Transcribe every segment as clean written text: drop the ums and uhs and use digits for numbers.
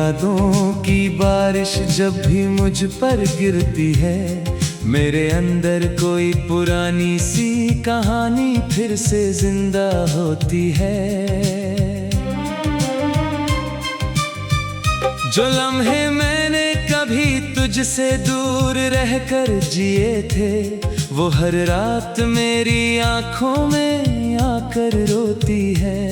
यादों की बारिश जब भी मुझ पर गिरती है, मेरे अंदर कोई पुरानी सी कहानी फिर से जिंदा होती है। जो लम्हे मैंने कभी तुझसे दूर रहकर जिए थे, वो हर रात मेरी आंखों में आकर रोती है।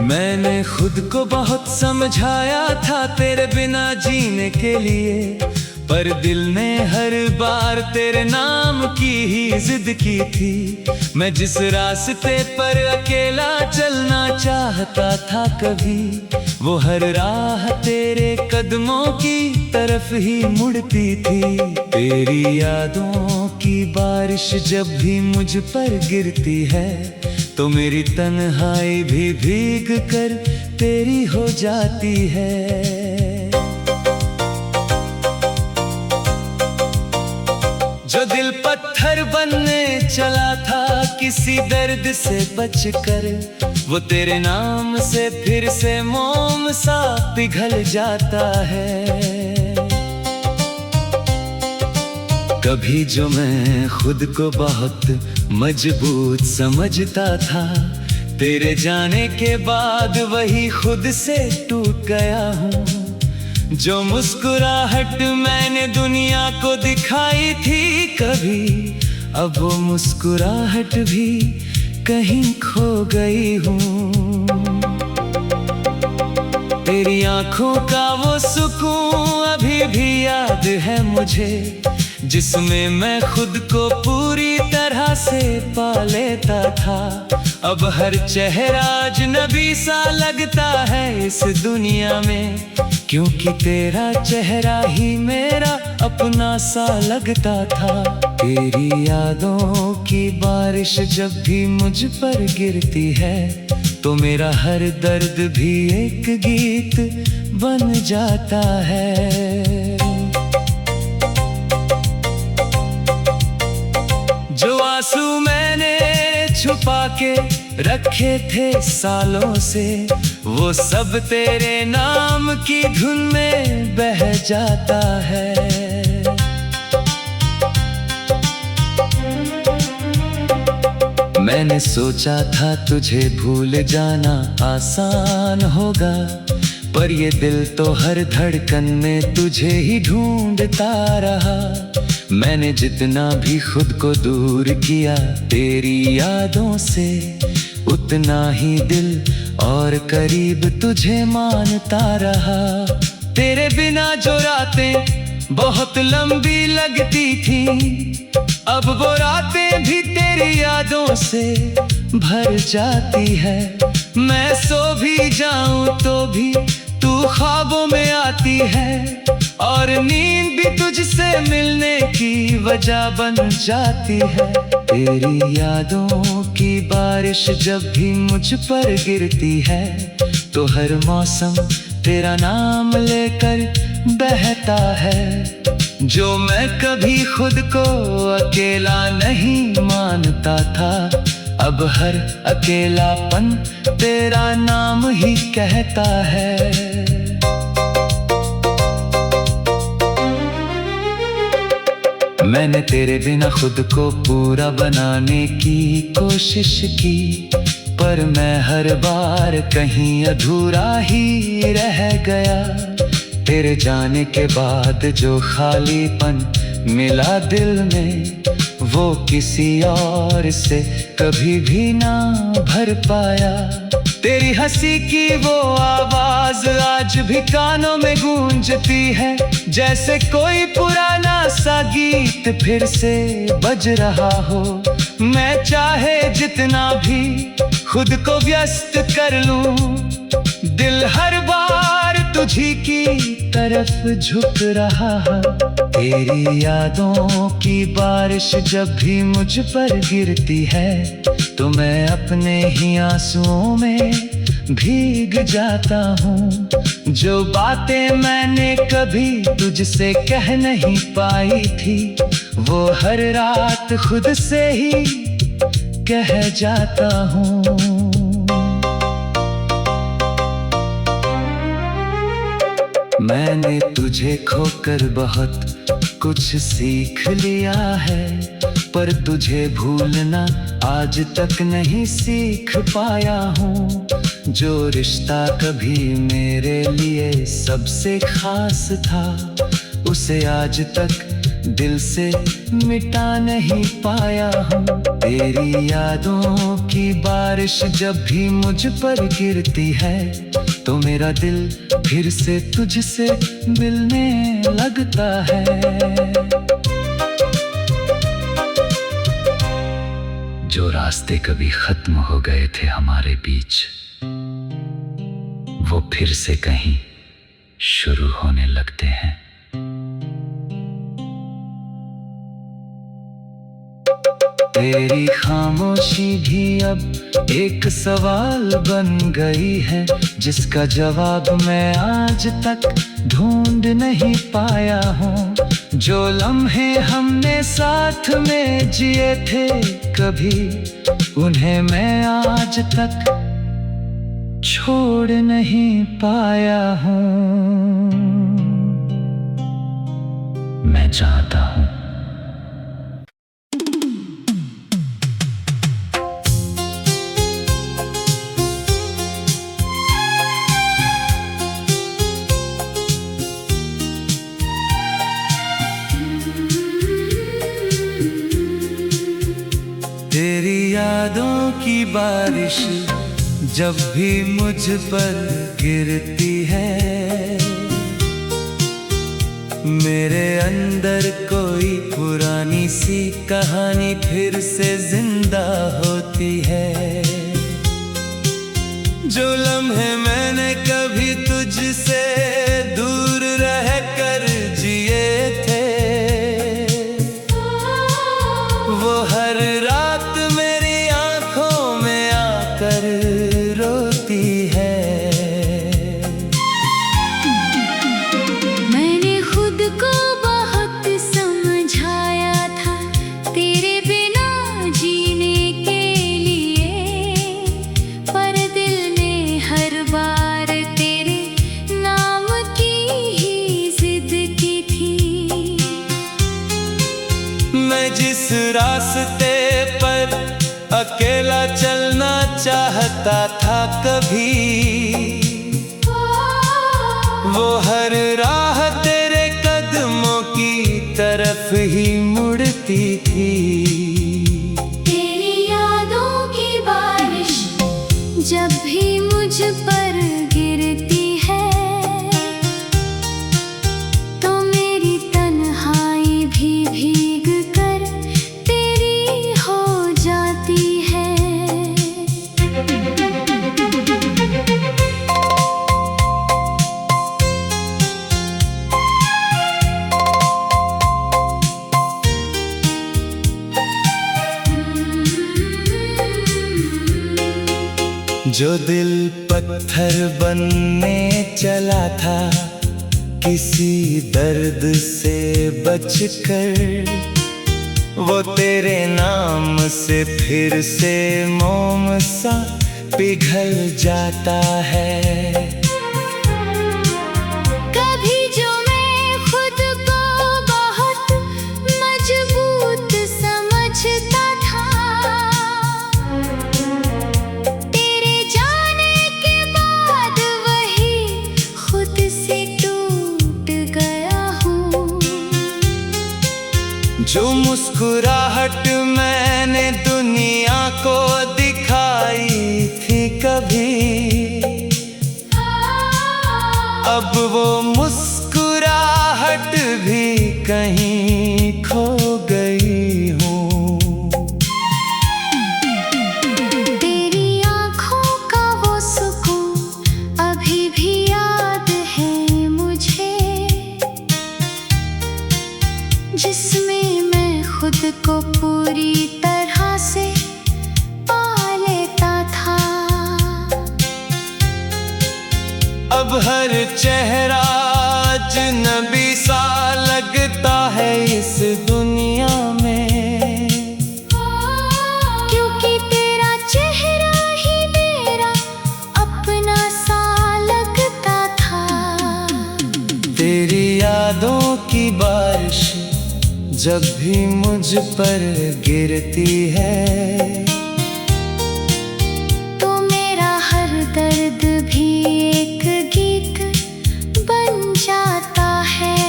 मैंने खुद को बहुत समझाया था तेरे बिना जीने के लिए, पर दिल ने हर बार तेरे नाम की ही जिद की थी। मैं जिस रास्ते पर अकेला चलना चाहता था कभी, वो हर राह तेरे कदमों की तरफ ही मुड़ती थी। तेरी यादों की बारिश जब भी मुझ पर गिरती है, तो मेरी तन्हाई भी भीग कर तेरी हो जाती है। जो दिल पत्थर बनने चला था किसी दर्द से बचकर, वो तेरे नाम से फिर से मोम सा पिघल जाता है। कभी जो मैं खुद को बहुत मजबूत समझता था, तेरे जाने के बाद वही खुद से टूट गया हूँ। जो मुस्कुराहट मैंने दुनिया को दिखाई थी कभी, अब वो मुस्कुराहट भी कहीं खो गई हूँ। तेरी आंखों का वो सुकून अभी भी याद है मुझे, जिसमें मैं खुद को पूरी तरह से पा लेता था। अब हर चेहरा अजनबी सा लगता है इस दुनिया में, क्योंकि तेरा चेहरा ही मेरा अपना सा लगता था। तेरी यादों की बारिश जब भी मुझ पर गिरती है, तो मेरा हर दर्द भी एक गीत बन जाता है। जो आंसू मैंने छुपा के रखे थे सालों से, वो सब तेरे नाम की धुन में बह जाता है। मैंने सोचा था तुझे भूल जाना आसान होगा, पर ये दिल तो हर धड़कन में तुझे ही ढूंढता रहा। मैंने जितना भी खुद को दूर किया तेरी यादों से, उतना ही दिल और करीब तुझे मानता रहा। तेरे बिना जो रातें बहुत लंबी लगती थी, अब वो रातें भी तेरी यादों से भर जाती है। मैं सो भी जाऊं तो भी तू ख्वाबों में आती है, और नींद भी तुझसे मिलने की वजह बन जाती है। तेरी यादों की बारिश जब भी मुझ पर गिरती है, तो हर मौसम तेरा नाम लेकर बहता है। जो मैं कभी खुद को अकेला नहीं मानता था, अब हर अकेलापन तेरा नाम ही कहता है। मैंने तेरे बिना खुद को पूरा बनाने की कोशिश की, पर मैं हर बार कहीं अधूरा ही रह गया। तेरे जाने के बाद जो खालीपन मिला दिल में, वो किसी और से कभी भी ना भर पाया। तेरी हंसी की वो आवाज आज भी कानों में गूंजती है, जैसे कोई पुराना सा गीत फिर से बज रहा हो। मैं चाहे जितना भी खुद को व्यस्त कर लूं, दिल हर बार तुझी की तरफ झुक रहा है। तेरी यादों की बारिश जब भी मुझ पर गिरती है, तो मैं अपने ही आंसुओं में भीग जाता हूँ। जो बातें मैंने कभी तुझसे कह नहीं पाई थी, वो हर रात खुद से ही कह जाता हूँ। मैंने तुझे खोकर बहुत कुछ सीख लिया है, पर तुझे भूलना आज तक नहीं सीख पाया हूँ। जो रिश्ता कभी मेरे लिए सबसे खास था, उसे आज तक दिल से मिटा नहीं पाया हूँ। तेरी यादों की बारिश जब भी मुझ पर गिरती है, तो मेरा दिल फिर से तुझसे मिलने लगता है। जो रास्ते कभी खत्म हो गए थे हमारे बीच, वो फिर से कहीं शुरू होने लगते हैं। तेरी खामोशी भी अब एक सवाल बन गई है, जिसका जवाब मैं आज तक ढूंढ नहीं पाया हूँ। जो लम्हे हमने साथ में जिए थे कभी, उन्हें मैं आज तक छोड़ नहीं पाया हूँ। मैं चाहता हूँ तेरी यादों की बारिश जब भी मुझ पर गिरती है, मेरे अंदर कोई पुरानी सी कहानी फिर से जिंदा होती है। जो लम्हे मैंने कभी तुझसे दूर रह कर जिए थे, वो हर रात मेरी आंखों में आकर रोती है। मैंने खुद को बहुत समझाया था तेरे बिना जीने के लिए, पर दिल ने हर बार तेरे नाम की ही जिद की थी। मैं जिस रास्ते पर अकेला चलना चाहता था कभी, वो हर राह तेरे कदमों की तरफ ही मुड़ती थी। तेरी यादों की बारिश जब भी मुझ पर गिरती है, तो मेरी तन्हाई भी भीग कर तेरी हो जाती है। जो दिल पत्थर बनने चला था किसी दर्द से बचकर, वो तेरे नाम से फिर से मोम सा पिघल जाता है। कभी जो मैं खुद को बहुत मजबूत समझता था, तेरे जाने के बाद वही खुद से टूट गया हूँ। जो मुस्कुराहट मैंने दुनिया को दिखाई थी कभी, अब वो मुस्कुराहट भी कहीं खो गई हूँ। तेरी आँखों का वो सुकून अभी भी याद है मुझे, जिसमें मैं खुद को पूरी तरह से पा लेता था। अब हर चेहरा अजनबी सा लगता है इस दुनिया में, क्योंकि तेरा चेहरा ही मेरा अपना सा लगता था। जब भी मुझ पर गिरती है, तो मेरा हर दर्द भी एक गीत बन जाता है।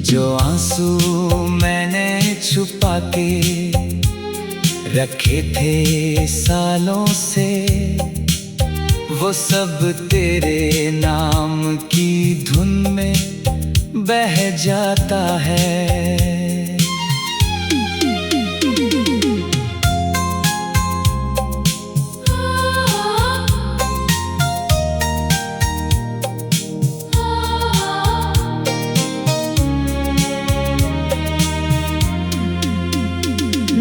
जो आंसू मैंने छुपा के रखे थे सालों से, वो सब तेरे नाम की धुन में बह जाता है।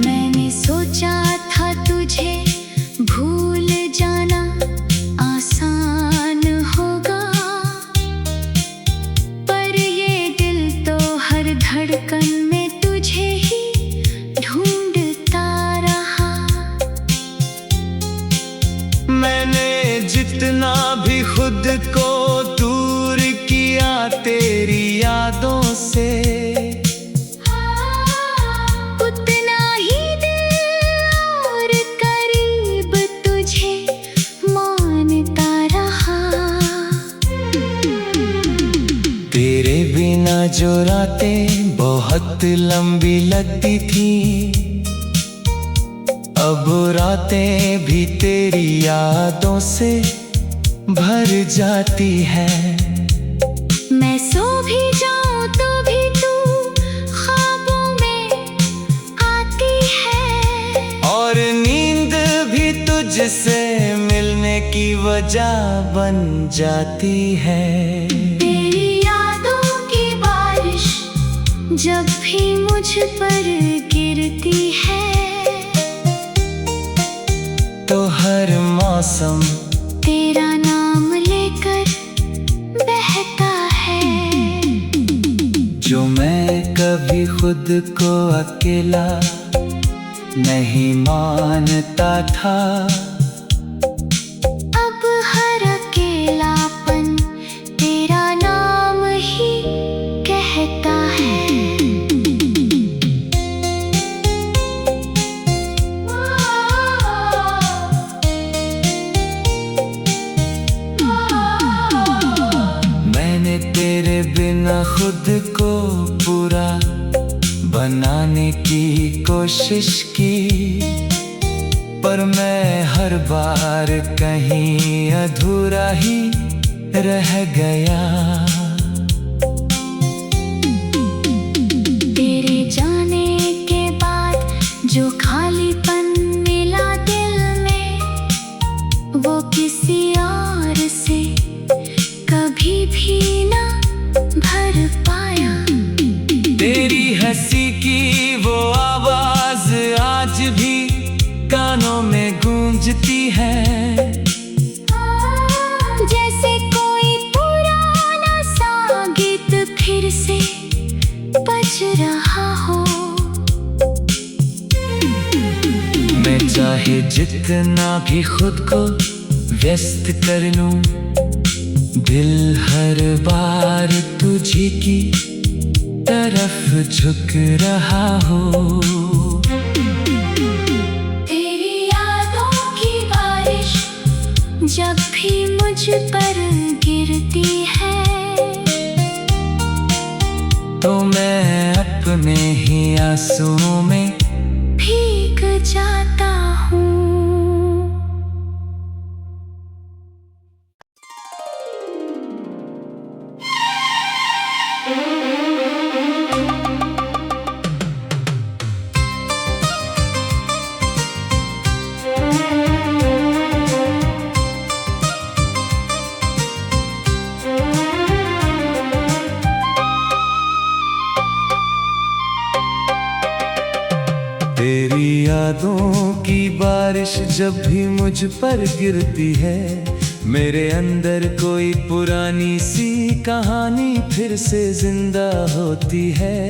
मैंने सोचा था तुझे भूल जाना आसान होगा, पर ये दिल तो हर धड़कन में तुझे ही ढूंढता रहा। मैंने जितना भी खुद को दूर किया तेरी यादों से, उतना ही दिल और करीब तुझे मानता रहा। तेरे बिना जो रातें बहुत लंबी लगती थी, अब रातें भी तेरी यादों से भर जाती है। मैं सो भी जाऊं तो भी तू ख्वाबों में आती है, और नींद भी तुझसे मिलने की वजह बन जाती है। तेरी यादों की बारिश जब भी मुझ पर गिरती है, तो हर मौसम तेरा नाम लेकर बहता है। जो मैं कभी खुद को अकेला नहीं मानता था, अब हर अकेलापन तेरा नाम ही कहता है। मैंने तेरे बिना खुद को पूरा बनाने की कोशिश की, पर मैं हर बार कहीं अधूरा ही रह गया। तेरे जाने के बाद जो खालीपन मिला दिल में, वो किसी और से कभी भी ना भर पाया। तेरी हंसी की वो आवाज आज भी कानों में गूंजती है, जैसे कोई पुराना सा गीत फिर से बज रहा हो। मैं चाहे जितना भी खुद को व्यस्त कर लूं, दिल हर बार तुझी की तरफ झुक रहा हो। तेरी यादों की बारिश जब भी मुझ पर गिरती है, तो मैं अपने ही आंसुओं में भीग जाता हूँ। तेरी यादों की बारिश जब भी मुझ पर गिरती है, मेरे अंदर कोई पुरानी सी कहानी फिर से जिंदा होती है।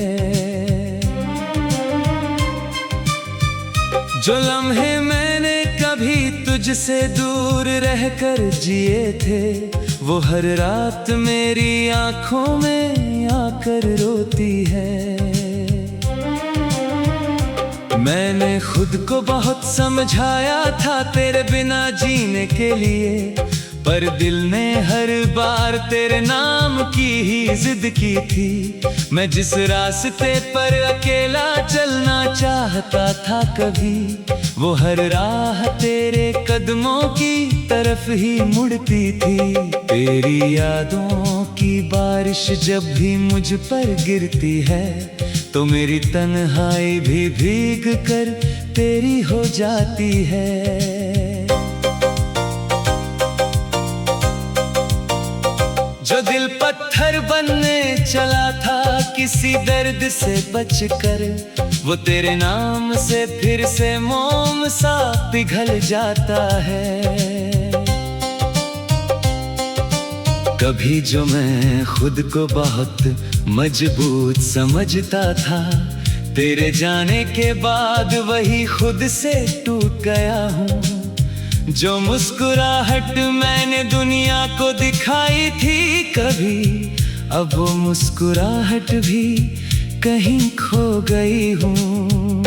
जो लम्हे मैंने कभी तुझसे दूर रहकर जिए थे, वो हर रात मेरी आंखों में आकर रोती है। मैंने खुद को बहुत समझाया था तेरे बिना जीने के लिए, पर दिल ने हर बार तेरे नाम की ही जिद की थी। मैं जिस रास्ते पर अकेला चलना चाहता था कभी, वो हर राह तेरे कदमों की तरफ ही मुड़ती थी। तेरी यादों की बारिश जब भी मुझ पर गिरती है, तो मेरी तन्हाई भी भीग कर तेरी हो जाती है। जो दिल पत्थर बनने चला था किसी दर्द से बचकर, वो तेरे नाम से फिर से मोम सा पिघल जाता है। कभी जो मैं खुद को बहुत मजबूत समझता था, तेरे जाने के बाद वही खुद से टूट गया हूँ। जो मुस्कुराहट मैंने दुनिया को दिखाई थी कभी, अब वो मुस्कुराहट भी कहीं खो गई हूँ।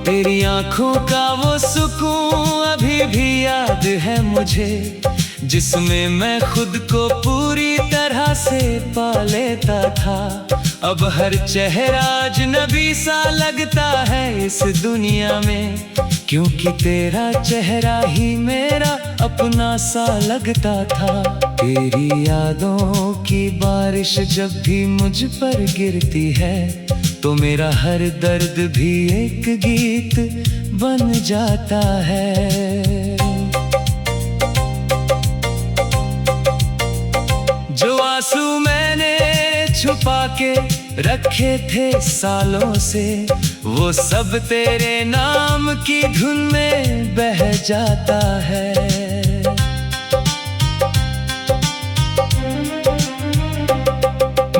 तेरी आंखों का वो सुकून अभी भी याद है मुझे, जिसमें मैं खुद को पूरी तरह से पा लेता था। अब हर चेहरा अजनबी सा लगता है इस दुनिया में, क्योंकि तेरा चेहरा ही मेरा अपना सा लगता था। तेरी यादों की बारिश जब भी मुझ पर गिरती है, तो मेरा हर दर्द भी एक गीत बन जाता है। जो आंसू मैंने छुपा के रखे थे सालों से, वो सब तेरे नाम की धुन में बह जाता है।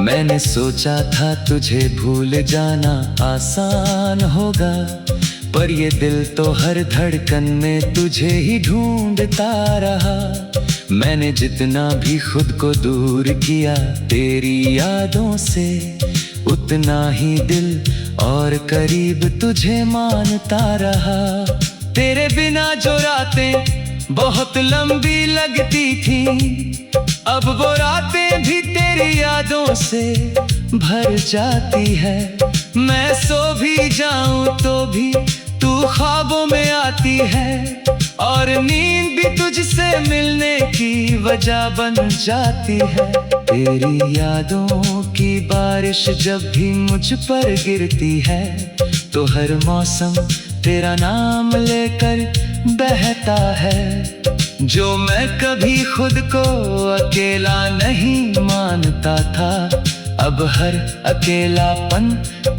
मैंने सोचा था तुझे भूल जाना आसान होगा, पर ये दिल तो हर धड़कन में तुझे ही ढूंढता रहा। मैंने जितना भी खुद को दूर किया तेरी यादों से, उतना ही दिल और करीब तुझे मानता रहा। तेरे बिना जो रातें बहुत लंबी लगती थी, अब वो रातें भी तेरी यादों से भर जाती है। मैं सो भी जाऊं तो भी तू ख्वाबों में आती है, और नींद भी तुझसे मिलने की वजह बन जाती है। तेरी यादों की बारिश जब भी मुझ पर गिरती है, तो हर मौसम तेरा नाम लेकर बहता है। जो मैं कभी खुद को अकेला नहीं मानता था, अब हर अकेलापन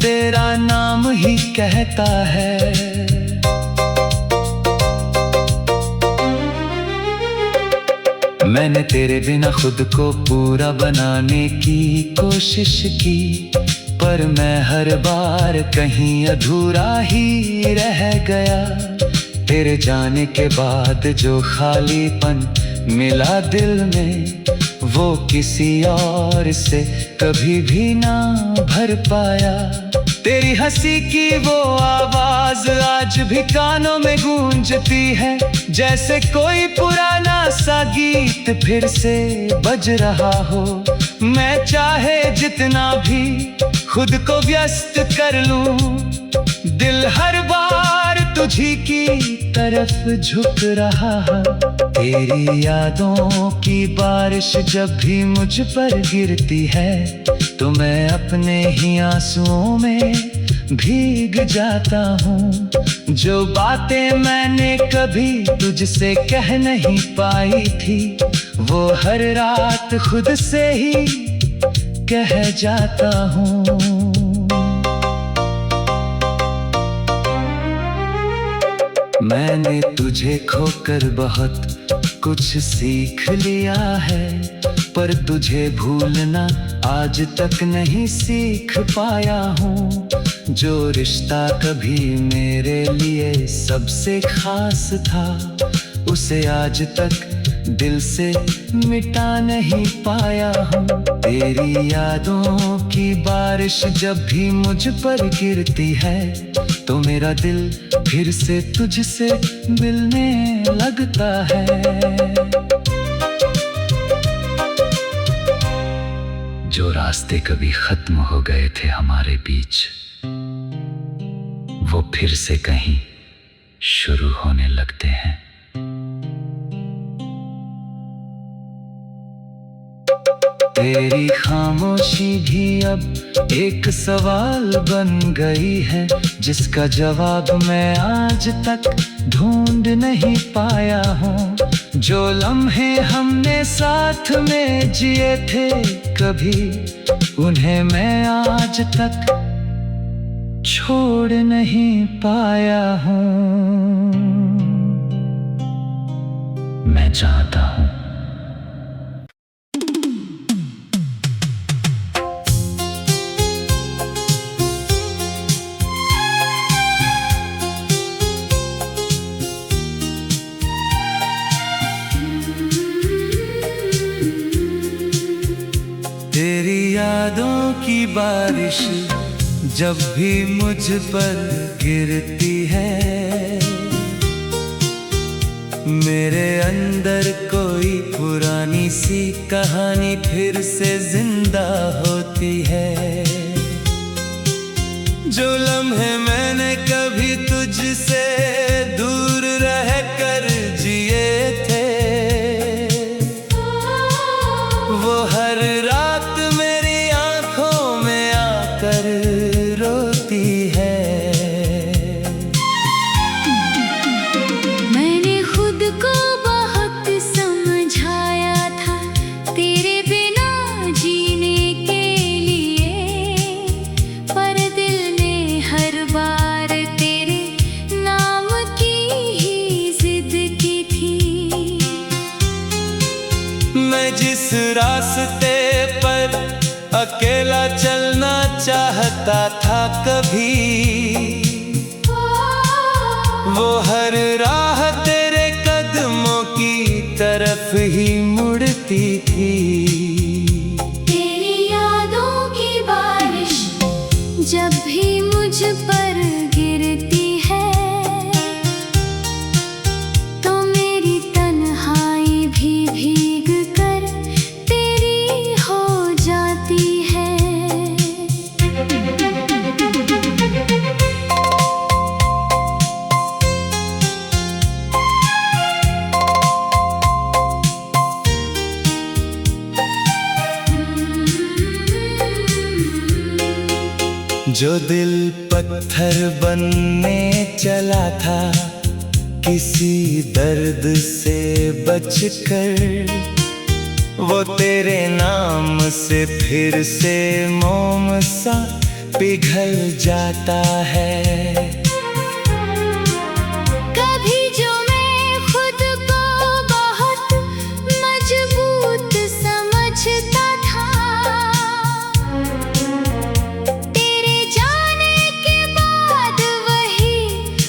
तेरा नाम ही कहता है। मैंने तेरे बिना खुद को पूरा बनाने की कोशिश की, पर मैं हर बार कहीं अधूरा ही रह गया। तेरे जाने के बाद जो खालीपन मिला दिल में, वो किसी और से कभी भी ना भर पाया। तेरी हंसी की वो आवाज आज भी कानों में गूंजती है, जैसे कोई पुराना सा गीत फिर से बज रहा हो। मैं चाहे जितना भी खुद को व्यस्त कर लूं, दिल हर बार तुझी की तरफ झुक रहा है। तेरी यादों की बारिश जब भी मुझ पर गिरती है, तो मैं अपने ही आंसुओं में भीग जाता हूँ। जो बातें मैंने कभी तुझसे कह नहीं पाई थी, वो हर रात खुद से ही कह जाता हूँ। मैंने तुझे खोकर बहुत कुछ सीख लिया है, पर तुझे भूलना आज तक नहीं सीख पाया हूँ। जो रिश्ता कभी मेरे लिए सबसे खास था, उसे आज तक दिल से मिटा नहीं पाया हूँ। तेरी यादों की बारिश जब भी मुझ पर गिरती है तो मेरा दिल फिर से तुझसे मिलने लगता है। जो रास्ते कभी खत्म हो गए थे हमारे बीच, वो फिर से कहीं शुरू होने लगते हैं। तेरी खामोशी भी अब एक सवाल बन गई है, जिसका जवाब मैं आज तक ढूंढ नहीं पाया हूँ। जो लम्हे हमने साथ में जिए थे कभी, उन्हें मैं आज तक छोड़ नहीं पाया हूँ। मैं चाहता हूँ तेरी यादों की बारिश जब भी मुझ पर गिरती है, मेरे अंदर कोई पुरानी सी कहानी फिर से जिंदा होती है। जो लम्हे मैंने कभी तुझसे दूर रह कर जिए थे, वो हर रात मेरी आंखों में आकर रोती है। मैंने खुद को बहुत समझाया था तेरे बिना जीने के लिए, पर दिल ने हर बार तेरे नाम की ही जिद की थी। मैं जिस रास्ते पर अकेला चलना चाहता था कभी, वो हर राह तेरे कदमों की तरफ ही मुड़ती थी। तेरी यादों की बारिश जब भी मुझ पर गिरती है तो मेरी तन्हाई भी भीग कर तेरी हो जाती है। जो दिल पत्थर बनने चला था किसी दर्द से बचकर, वो तेरे नाम से फिर से मोम सा पिघल जाता है। कभी जो मैं खुद को बहुत मजबूत समझता था, तेरे जाने के बाद वही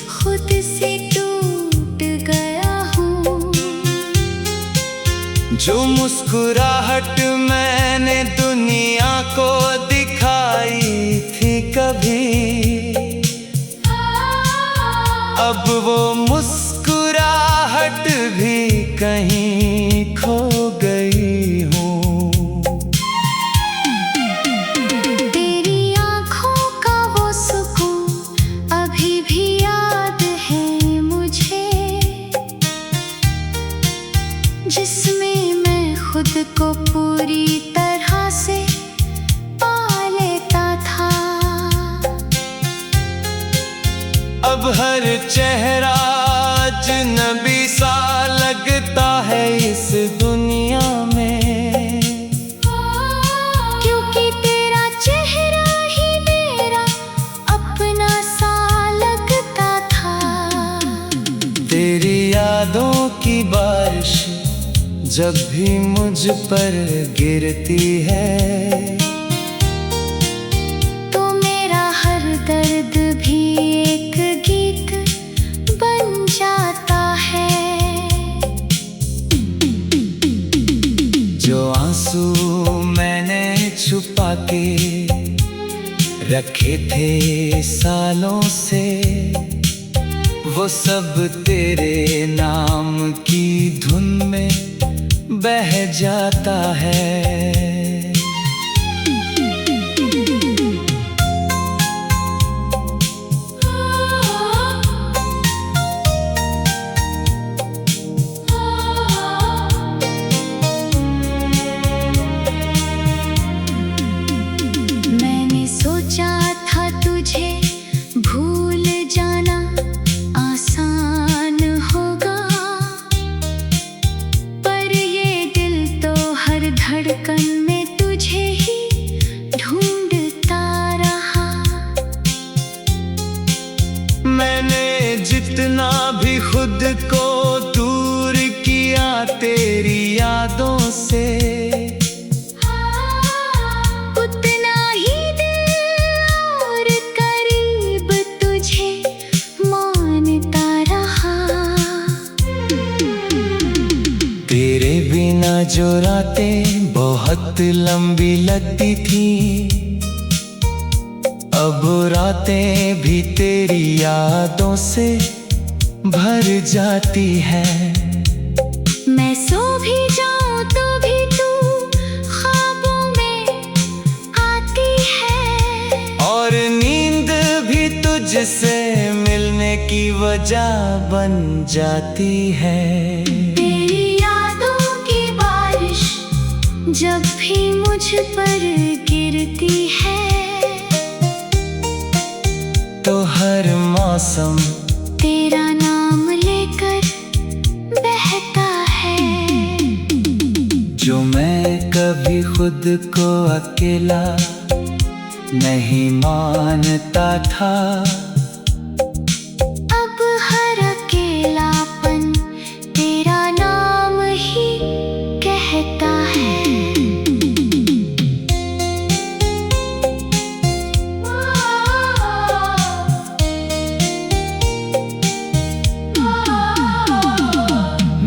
खुद से टूट गया हूँ। जो मुस्कुराहट मैंने दुनिया को दिखाई थी कभी, अब वो मुस्कुराहट भी कहीं खो गई हूँ। तेरी आँखों का वो सुकून अभी भी याद है मुझे, जिसमें मैं खुद को पूरी तरह से पा लेता था। अब हर चेहरा अजनबी सा लगता है इस दुनिया में, क्योंकि तेरा चेहरा ही मेरा अपना सा लगता था। तेरी यादों की बारिश जब भी मुझ पर गिरती है तो मेरा हर दर्द भी एक गीत बन जाता है। मैंने छुपा के रखे थे सालों से, वो सब तेरे नाम की धुन में बह जाता है। मैंने सोचा था तुझे भूल जाना आसान होगा, पर ये दिल तो हर धड़कन में तुझे ही ढूंढता रहा। मैंने जितना भी खुद को दूर किया तेरी यादों से, उतना ही दिल और करीब तुझे मानता रहा। तेरे बिना जो रातें बहुत लंबी लगती थी, अब रातें भी तेरी यादों से भर जाती है। मैं सो भी जाऊं तो भी तू ख्वाबों में आती है, और नींद भी तुझसे मिलने की वजह बन जाती है। तेरी यादों की बारिश जब भी मुझ पर गिरती है, तो हर मौसम तेरा नाम लेकर बहता है। जो मैं कभी खुद को अकेला नहीं मानता था, अब हर अकेलापन तेरा नाम ही कहता है।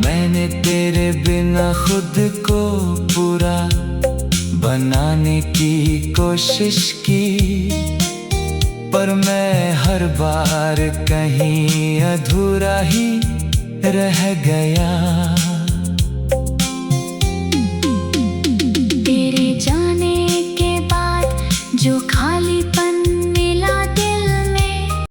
मैंने तेरे बिना खुद को पूरा बनाने की कोशिश की, पर मैं हर बार कहीं अधूरा ही रह गया।